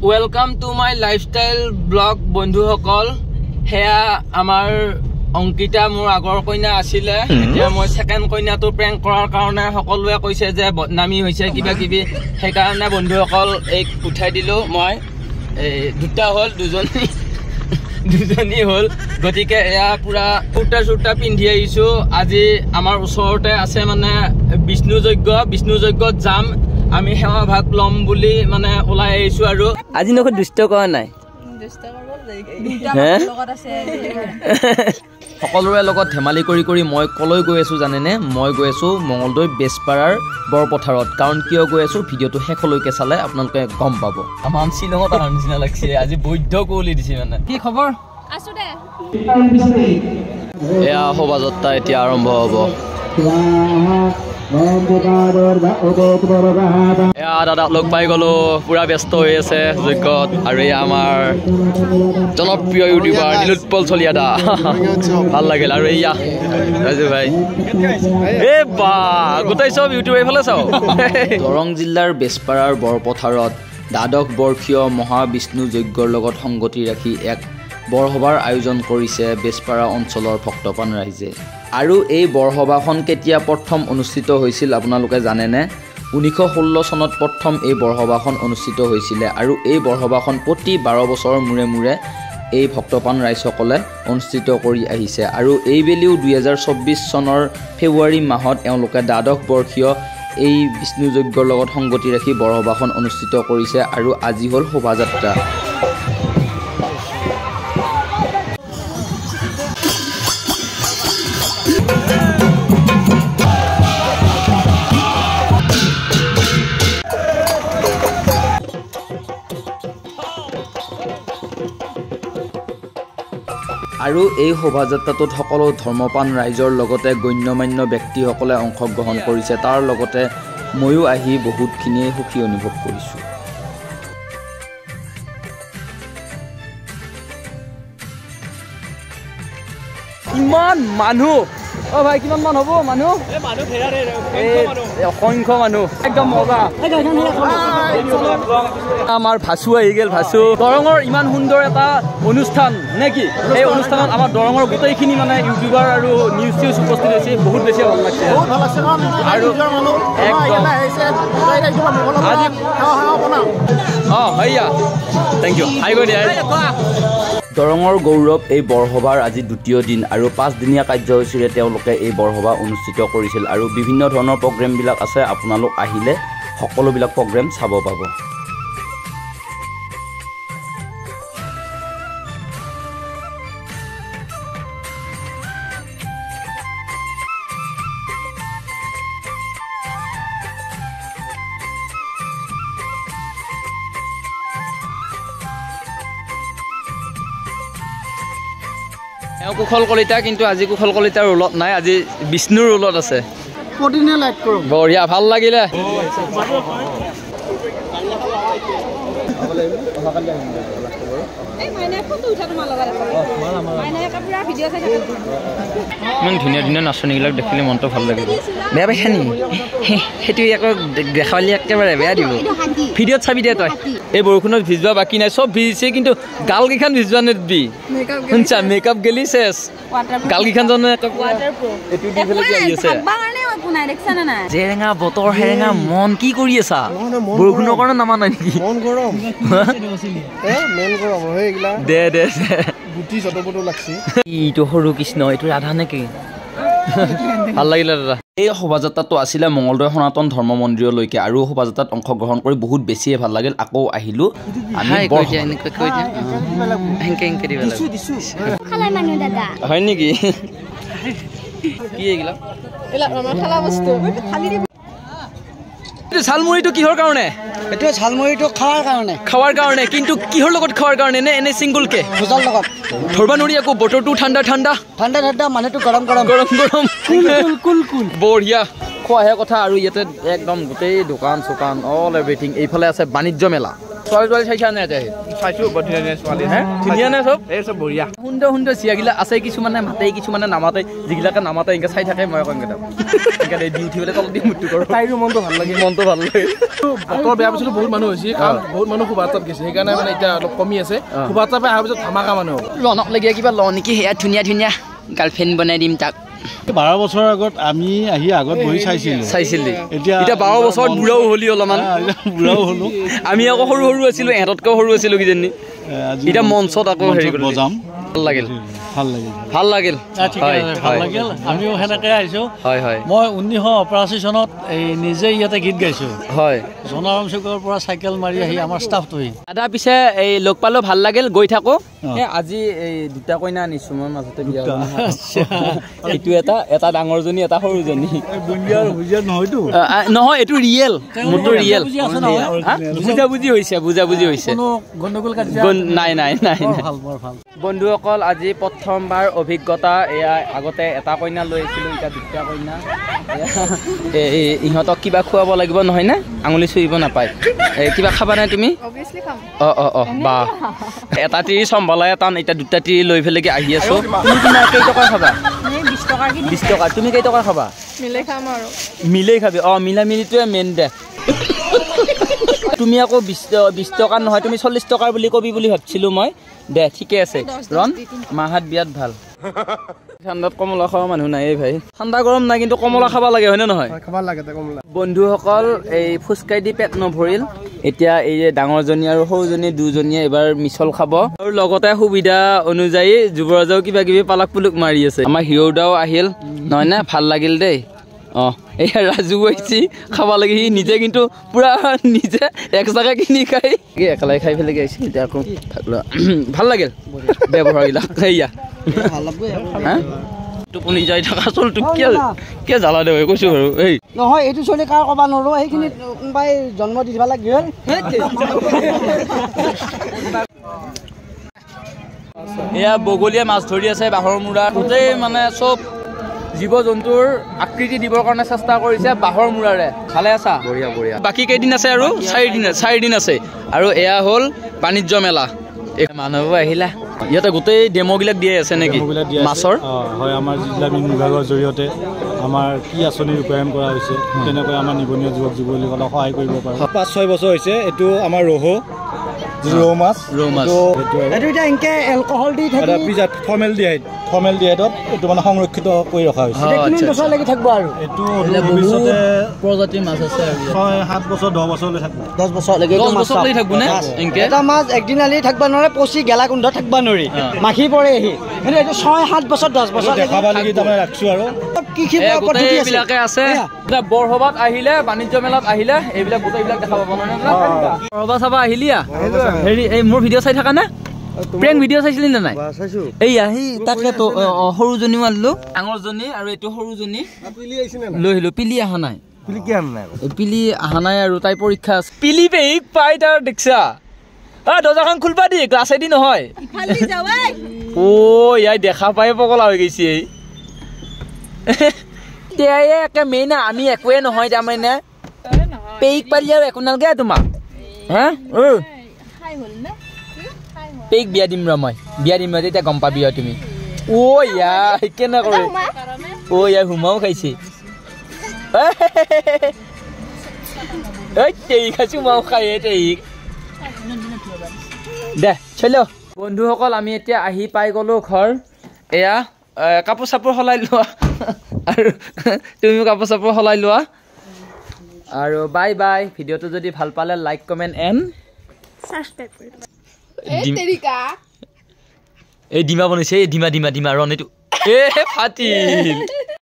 Welcome to my lifestyle blog বন্ধুসকল হেয়া আমাৰ অংকিতা মোৰ আগৰ কইনা আছিল এতিয়া মই সেকেন্ড কইনাটো প্ৰেংক কৰাৰ কাৰণে সকলোৱে কৈছে যে বদনামী হৈছে কিবা কিবি সেই কাৰণে বন্ধুসকল এক উঠাই দিলো মই দুটা হল দুজনী হল গতিকে এয়া পুৰা কুৰ্তা পিন্ধি আহিছো আজি আমাৰ ওচৰতে আছে মানে বিষ্ণু যজ্ঞত যাম আমি সেৱা ভাগ লম বুলি মানে ওলাই আহিছো আৰু আজি নক দুষ্ট কৰা নাই সকলোৰে লগত ধেমালি কৰি মই কলৈ গৈ আছো জানেনে মই গৈ আছো মঙ্গলদৈ বেছপাৰাৰ বৰপথাৰত কাৰণ কিয় গৈ আছো ভিডিঅটো শেষলৈকে চালে আপোনালোকে গম পাব আমাৰ শ্বিলঙত অহাৰ নিচিনা লাগিছে আজি বৈধ কুঁৱলী দিছে মানে কি খবৰ আছো দে এয়া শোভাযাত্ৰা এতিয়া আৰম্ভ হ'ব দাদাক লগ পাই গলো পুৰা ব্যস্ত হৈ আছে যজ্ঞত আৰু আমাৰ জনপ্ৰিয় ইউটিউবাৰ নীলোৎপল চলিয়া দা ভাল লাগিল আৰু এয়া ৰাজু ভাই গোটেই চব ইউটিউব এইফালে চাওঁ দৰং জিলাৰ বেছপাৰাৰ বৰপথাৰত দ্বাদশ বৰ্ষীয় মহাবিষ্ণু যজ্ঞৰ লগত সংগতি ৰাখি এক বৰসভাৰ আয়োজন কৰিছে বেছপাৰা অঞ্চলৰ ভক্তপ্ৰাণ ৰাইজে আৰু এই বৰসভাখন কেতিয়া প্ৰথম অনুষ্ঠিত হৈছিল আপোনালোকে জানেনে 1916 চনত প্ৰথম এই বৰসভাখন অনুষ্ঠিত হৈছিলে আৰু এই বৰসভাখন প্ৰতি 12 বছৰৰ মূৰে এই ভক্তপ্ৰাণ ৰাইজসকলে অনুষ্ঠিত কৰি আহিছে আৰু এইবেলিও 2024 চনৰ ফেব্ৰুৱাৰী মাহত এওঁলোকে দ্বাদশ বৰ্ষীয় এই বিষ্ণু যজ্ঞৰ লগত সংগতি ৰাখি বৰসভাখন অনুষ্ঠিত কৰিছে আৰু আজি হ'ল শোভাযাত্ৰা আৰু এই শোভাযাত্ৰাটোত সকলো ধৰ্মপ্ৰাণ ৰাইজৰ লগতে গণ্যমান্য ব্যক্তিসকলে অংশগ্ৰহণ কৰিছে তাৰ লগতে ময়ো আহি বহুতখিনিয়ে সুখী অনুভৱ কৰিছোঁ ইমান মানুহ অ ভাই কিমান মান হ'ব মানুহ অসংখ্য মানুহ একদম মজা আমাৰ ভাচু আহি গেল ভাচু দৰঙৰ ইমান সুন্দৰ এটা অনুষ্ঠান নেকি এই অনুষ্ঠানত আমাৰ দৰঙৰ গোটেইখিনি মানে ইউটিউবাৰ আৰু নিউজ উপস্থিত হৈছে বহুত বেছি ভাল লাগিছে আৰু হয়য়া থেংক ইউ আহি গৈ দিয়া দৰঙৰ গৌৰৱ এই বৰসভাৰ আজি দ্বিতীয় দিন আৰু 5 দিনীয়া কাৰ্যসূচীৰে তেওঁলোকে এই বৰসভা অনুষ্ঠিত কৰিছিল আৰু বিভিন্ন ধৰণৰ প্ৰগ্ৰেমবিলাক আছে আপোনালোক আহিলে সকলোবিলাক প্ৰগ্ৰেম চাব পাব কুশল কলিতা কিন্তু আজি কুশল কলিতাৰ ৰোলত নাই আজি বিষ্ণুৰ ৰোলত আছে প্ৰতিদিনে লাইক কৰোঁ বঢ়িয়া ভাল লাগিলে ইমান ধুনীয়া নাচনীবিলাক দেখিলে মনটো ভাল লাগিব বেয়া পাইছা নি সেইটো আকৌ দেখালি একেবাৰে বেয়া দিব ভিডিঅ'ত চাবি দে তই এই বৰষুণত ভিজবা বাকী নাই চব ভিজিছে কিন্তু গালকেইখন ভিজবা নেদবি শুনছা মেকআপ গেলি চেছ গালকেইখন জানো জেৰেঙা বতৰ হেৰেঙা মন কি কৰি আছা বৰষুণৰ কাৰণে নামা নাই নেকি দে এইটো সৰু কৃষ্ণ এইটো ৰাধা নেকি ভাল লাগিলে দাদা এই শোভাযাত্ৰাটো আছিলে মঙ্গলদৈ সনাতন ধৰ্ম মন্দিৰলৈকে আৰু শোভাযাত্ৰাত অংশগ্ৰহণ কৰি বহুত বেছিয়ে ভাল লাগিল আকৌ আহিলো হয় নেকি কি এইগিলা ঝালমুড়িটো কিহৰ কাৰণে এইটো ঝালমুড়িটো খাৱাৰ কাৰণে কিন্তু কিহৰ লগত খাৱাৰ কাৰণে নে এনে সিংগলকে ভোজৰ লগত ধৰবা নৰি আকৌ বতৰটো ঠাণ্ডা মানুহটো গৰম কুল বঢ়িয়া খোৱাহে কথা আৰু ইয়াতে একদম গোটেই দোকান চোকান অল এভৰিথিং এইফালে আছে বাণিজ্য মেলা ছোৱালী চাইছা নে এতিয়া চাইছো বৰ ধুনীয়া ছোৱালী হে ধুনীয়া নে চব এই চব বঢ়িয়া সুন্দৰ সুন্দৰ চিয়াগিলা আছে কিছুমানে মাতে কিছুমানে নামাতে যিগিলাকে নামাতে এনেকৈ চাই থাকে মই কম কেইটা এনেকৈ দি উঠি পেলাই তলত দি মৃত্যু কৰোঁ তাইৰো মনটো ভাল লাগে বতৰ বেয়া পিছতো বহুত মানুহ হৈছে কাৰণ বহুত মানুহ শোভাযাত্ৰাত গৈছে সেইকাৰণে মানে এতিয়া অলপ কমি আছে শোভাযাত্ৰা পৰা অহাৰ পিছত ধামাকা মানুহ লনক লগীয়া কিবা লওঁ নেকি সেয়া ধুনীয়া ধুনীয়া গাৰ্লফ্ৰেণ্ড বনাই দিম তাক 12 বছৰৰ আগত আমি আহি আগত বহি চাইছিলো এতিয়া 12 বছৰত বুঢ়াও হলি অলপমান বুঢ়াও হলো আমি আকৌ সৰু সৰু আছিলো এহঁততকৈ সৰু আছিলো কিজানি এতিয়া মঞ্চত আকৌ হেৰি বজাম ভাল লাগিল আমিও সেনেকৈ আহিছোঁ হয় হয় মই 1988 চনত এই নিজে ইয়াতে গীত গাইছোঁ হয় জনাৰাম চুকৰ পৰা চাইকেল মাৰি আহি আমাৰ ষ্টাফটোৱে দাদা পিছে এই লগ পালো ভাল লাগিল গৈ থাকো আজি এই দুটা কইনা আনিছো মই মাজতে বিয়া এইটো এটা ডাঙৰজনী এটা সৰুজনী বুঞ্জিয়াৰ হুজিয়াৰ নহয়তো নহয় এইটো ৰিয়েল মোৰটো ৰিয়েল বুজাবুজি হৈছে নাই বন্ধুসকল আজি প্ৰথমবাৰ অভিজ্ঞতা এয়া আগতে এটা কইনা লৈ আহিছিলোঁ এতিয়া দুটা কইনা ইহঁতক কিবা খুৱাব লাগিব নহয় নে আঙুলি চুইব নাপায় কিবা খাবা নাই তুমি বা এটা তিৰি চম্ভালাই টান এতিয়া দুটা তিৰি লৈ পেলাই আহি আছো তুমি কিমান কেইটকা খাবা 20 টকা তুমি কেইটকা খাবা মিলাই খাবি মিলা মিলিটোৱে মেইন দে তুমি আকৌ 20 টকা নহয় তুমি 40 টকাৰ বুলি কবি বুলি ভাবছিলো মই দে ঠিকে আছে ৰন মাহাত বিয়াত ভাল ঠাণ্ডাত কমলা খোৱা মানুহ নাই ভাই ঠাণ্ডা গৰম নাই কিন্তু কমলা খাব লাগে হয় নে নহয় বন্ধুসকল এই ফুচকাই দি পেট নভৰিল এতিয়া এই ডাঙৰজনী আৰু সৰুজনী দুজনীয়ে এবাৰ মিছল খাব আৰু লগতে সুবিধা অনুযায়ী যুৱৰাজেও কিবা কিবি পালাক পুলুক মাৰি আছে আমাৰ হিৰ'দাও আহিল নহয় নে ভাল লাগিল দেই এয়া ৰাজু আহিছে খাব লাগে সি নিজে কিন্তু পুৰা নিজে এক্সট্ৰাকে কিনি খাই একেলগে খাই পেলাই আহিছিল এতিয়া আকৌ ভাল লাগিল ব্যৱহাৰবিলাক সেয়া টোপনি যাই থকা চলটো কিয় জ্বালা দে কৈছো বাৰু এই নহয় এইটো চলি কাৰ ক'ব নোৱাৰো সেইখিনি কোনোবাই জন্ম দি দিব লাগে এয়া বগলীয়া মাছ ধৰি আছে বাঁহৰ মূৰা গোটেই মানে চব জীৱ জন্তুৰ আকৃতি দিবৰ কাৰণে চেষ্টা কৰিছে বাঁহৰ মূৰাৰে ভালে আছা বঢ়িয়া বাকী কেইদিন আছে আৰু 4 দিন আছে আৰু এয়া হ'ল বাণিজ্য মেলা মানুহবোৰ আহিলা ইয়াতে গোটেই ডেম'বিলাক দিয়ে আছে নেকি মাছৰ হয় আমাৰ জিলা বিভাগৰ জৰিয়তে আমাৰ কি আঁচনি ৰূপায়ণ কৰা হৈছে তেনেকৈ আমাৰ নিবনুৱা যুৱক যুৱতীসকলক সহায় কৰিব পাৰোঁ 5-6 বছৰ হৈছে এইটো আমাৰ ৰৌ মাছ এইটো এতিয়া এনেকে এলকহল দি থাকে ফৰ্মেলডিহাইডত এইটো মানে সংৰক্ষিত কৰি ৰখা হৈছে কিমান বছৰ লাগি থাকিব আৰু এইটো ভৱিষ্যতে প্ৰজাতিৰ মাছ আছে 6-7 বছৰ 10 বছৰলৈ থাকিব 10 বছৰ লাগি থাকিব নে এটা মাছ একদিন আলি থাকিব নোৱাৰে পচি গেলা গোন্ধ থাকিব নোৱাৰি মাখি পৰে আহি কিন্তু এইটো 6-7 বছৰ 10 বছৰ দেখাব লাগি তাৰমানে ৰাখিছোঁ আৰু কৃষি পদ্ধতি এইবিলাকে আছে বৰসভাত আহিলে বাণিজ্য মেলাত আহিলে এইবিলাক গোটেইবিলাক দেখা পাব নহয় বৰসভা চাবা আহিলিয়া হেৰি এই মোৰ ভিডিঅ' চাই থাকা নে প্ৰেংক ভিডিঅ' চাইছিলি নে নাই এইয়া সেই তাকেতো সৰুজনীও আনিলো ডাঙৰজনী আৰু এইটো সৰুজনী লৈ আহিলো পিলি অহা নাই পিলি অহা নাই আৰু তাই পৰীক্ষা আছে পিলি পেহিক পাই তাৰ দেখছা দৰ্জাখন খুলবা দি গ্লাছেদি নহয় ইয়াই দেখা পাই পগলা হৈ গৈছে একে মেইন আমি একোৱে নহয় তাৰমানে পেহিক পালি আৰু একো নালাগে তোমাক হা পেক বিয়া দিম মই তেতিয়া গম পাবি তুমি কেনে কৰে হুমাও খাইছে খাইছো মাও খাই দে চল বন্ধুসকল আমি এতিয়া আহি পাই গলো ঘৰ এয়া কাপোৰ চাপোৰ সলাই লোৱা আৰু তুমিও কাপোৰ চাপোৰ সলাই লোৱা আৰু বাই বাই ভিডিঅ'টো যদি ভাল পালে লাইক কমেণ্ট এণ্ড সাবস্ক্রাইব কৰিবা এই ডিমা বনাইছে ডিমা ৰণ এইটো ফাটিল